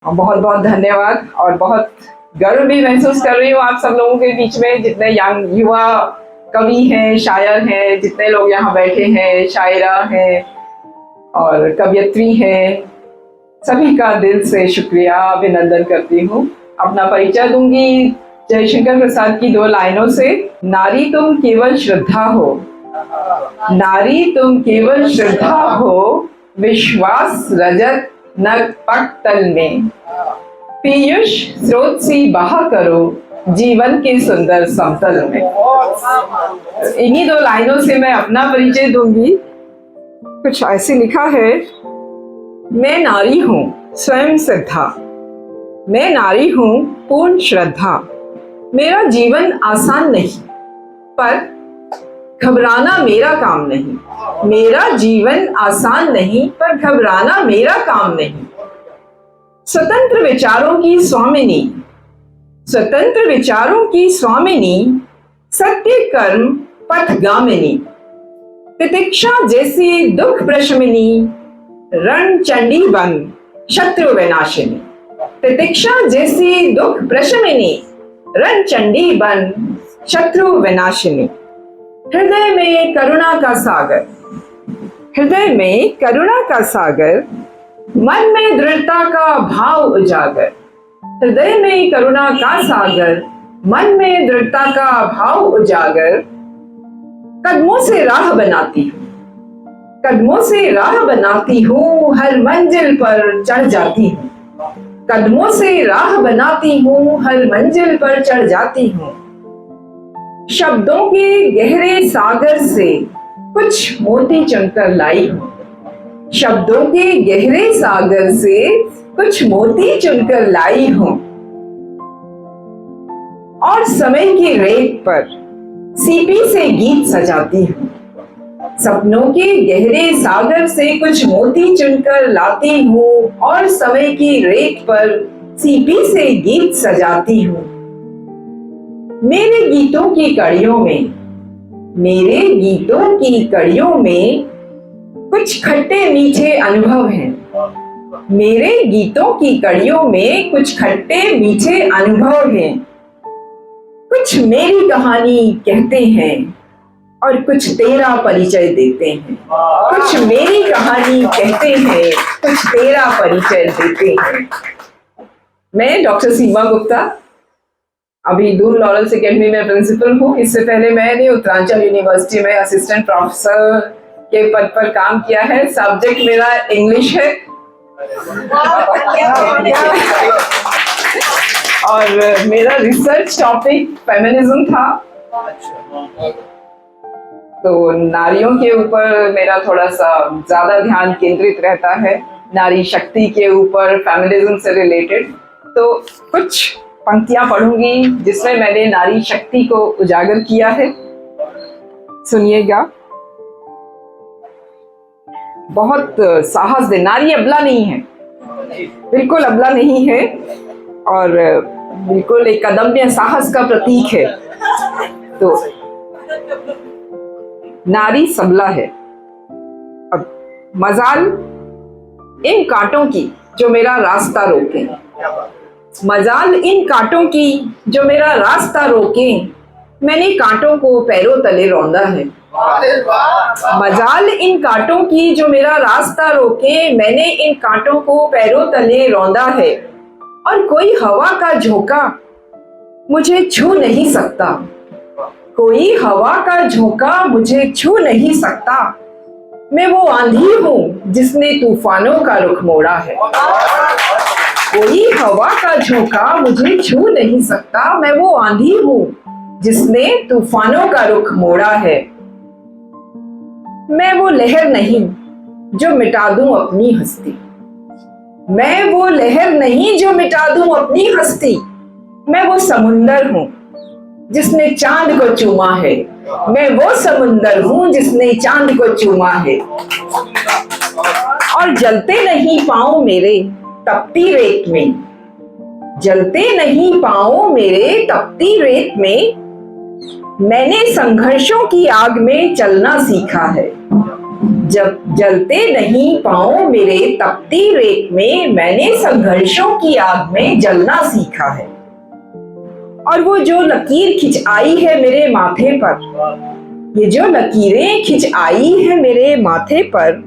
बहुत बहुत धन्यवाद और बहुत गर्व भी महसूस कर रही हूँ आप सब लोगों के बीच में, जितने यंग युवा कवि हैं, शायर हैं, जितने लोग यहाँ बैठे हैं, शायरा हैं और कवयित्री हैं, सभी का दिल से शुक्रिया अभिनंदन करती हूँ। अपना परिचय दूंगी जयशंकर प्रसाद की 2 लाइनों से। नारी तुम केवल श्रद्धा हो, नारी तुम केवल श्रद्धा हो, विश्वास रजत नग पटतल में, पीयूष स्रोत सी बहा करो जीवन के सुंदर समतल में। इन्हीं 2 लाइनों से मैं अपना परिचय दूंगी। कुछ ऐसे लिखा है, मैं नारी हूँ स्वयं सिद्धा, मैं नारी हूँ पूर्ण श्रद्धा, मेरा जीवन आसान नहीं पर घबराना मेरा काम नहीं, मेरा जीवन आसान नहीं पर घबराना मेरा काम नहीं। स्वतंत्र विचारों की स्वामिनी, स्वतंत्र विचारों की स्वामिनी, सत्य कर्म पथगामिनी, तितिक्षा जैसी दुख प्रशमिनी, रण चंडी बन शत्रु विनाशिनी, तितिक्षा जैसी दुख प्रशमिनी, रण चंडी बन शत्रु विनाशिनी। हृदय में करुणा का सागर, हृदय में करुणा का सागर, मन में दृढ़ता का भाव उजागर, हृदय में करुणा का सागर, मन में दृढ़ता का भाव उजागर। कदमों से राह बनाती हूँ, कदमों से राह बनाती हूँ, हर मंजिल पर चढ़ जाती हूँ, कदमों से राह बनाती हूँ, हर मंजिल पर चढ़ जाती हूँ। शब्दों के गहरे सागर से कुछ मोती चुनकर लाई हूँ, शब्दों के गहरे सागर से कुछ मोती चुनकर लाई हूँ। और समय की रेत पर सीपी से गीत सजाती हूँ, सपनों के गहरे सागर से कुछ मोती चुनकर लाती हूँ और समय की रेत पर सीपी से गीत सजाती हूँ। मेरे गीतों की कड़ियों में, मेरे गीतों की कड़ियों में कुछ खट्टे मीठे अनुभव हैं, मेरे गीतों की कड़ियों में कुछ खट्टे मीठे अनुभव हैं। कुछ मेरी कहानी कहते हैं और कुछ तेरा परिचय देते हैं, कुछ मेरी कहानी कहते हैं, कुछ तेरा परिचय देते हैं। मैं डॉक्टर सीमा गुप्ता अभी दून लॉरेंस एकेडमी में प्रिंसिपल हूँ। इससे पहले मैंने उत्तरांचल यूनिवर्सिटी में असिस्टेंट प्रोफेसर के पद पर काम किया है। सब्जेक्ट मेरा इंग्लिश है और मेरा रिसर्च टॉपिक फेमिनिज्म था। तो नारियों के ऊपर मेरा थोड़ा सा ज्यादा ध्यान केंद्रित रहता है, नारी शक्ति के ऊपर, फेमिनिज्म से रिलेटेड। तो कुछ पंक्तियां पढ़ूंगी जिसमें मैंने नारी शक्ति को उजागर किया है, सुनिएगा। बहुत साहस दे, नारी अबला नहीं है, बिल्कुल अबला नहीं है और बिल्कुल एक अदम्य साहस का प्रतीक है। तो नारी सबला है। अब मजाल इन कांटों की जो मेरा रास्ता रोके, मजाल इन कांटों की जो मेरा रास्ता रोके, मैंने कांटों को पैरों तले रौंदा है। मजाल इन कांटों की जो मेरा रास्ता रोके, मैंने इन कांटों को पैरों तले रौंदा है। और कोई हवा का झोंका मुझे छू नहीं सकता, कोई हवा का झोंका मुझे छू नहीं सकता। मैं वो आंधी हूँ जिसने तूफानों का रुख मोड़ा है। कोई हवा का झोंका मुझे छू नहीं सकता, मैं वो आंधी हूँ जिसने तूफानों का रुख मोड़ा है। मैं वो लहर नहीं जो मिटा दूं अपनी हस्ती, मैं वो लहर नहीं जो मिटा दूं अपनी हस्ती। मैं वो समुंदर हूँ जिसने चांद को चूमा है, मैं वो समुंदर हूँ जिसने चांद को चूमा है। और जलते नहीं पाँव मेरे तपती रेत में, जलते नहीं पाँव मेरे तपती रेत में, मैंने संघर्षों की आग में चलना सीखा है, जब जलते नहीं पाँव मेरे तपती रेत में, मैंने संघर्षों की आग में जलना सीखा है। और वो जो लकीर खिंच आई है मेरे माथे पर, ये जो लकीरें खिंच आई है मेरे माथे पर,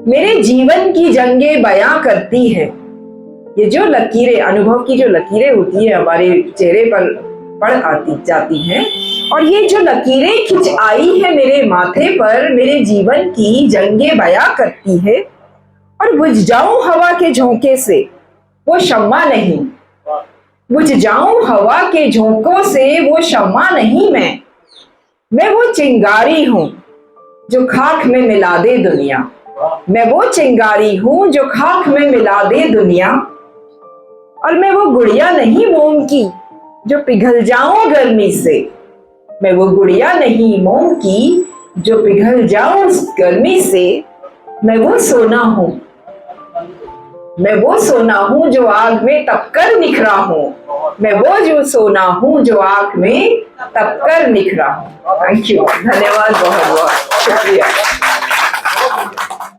मेरे जीवन की जंगे बयां करती है। ये जो लकीरें, अनुभव की जो लकीरें होती है हमारे चेहरे पर पड़ आती जाती हैं, और ये जो लकीरें खिंच आई है मेरे माथे पर, मेरे जीवन की जंगे बयां करती है। और बुझ जाऊं हवा के झोंके से वो शम्मा नहीं, बुझ जाऊं हवा के झोंकों से वो शम्मा नहीं, मैं वो चिंगारी हूं जो खाक में मिला दे दुनिया। मैं वो चिंगारी हूं जो खाक में मिला दे दुनिया। और मैं वो गुड़िया नहीं मोम की जो पिघल जाऊं गर्मी से, मैं वो गुड़िया नहीं मोम की जो पिघल जाऊं गर्मी से। मैं वो सोना हूं, मैं वो सोना हूं जो आग में तपकर निखरा हूं। मैं वो जो सोना हूं जो आग में तपकर निखरा हूं। थैंक यू, धन्यवाद, बहुत बहुत शुक्रिया।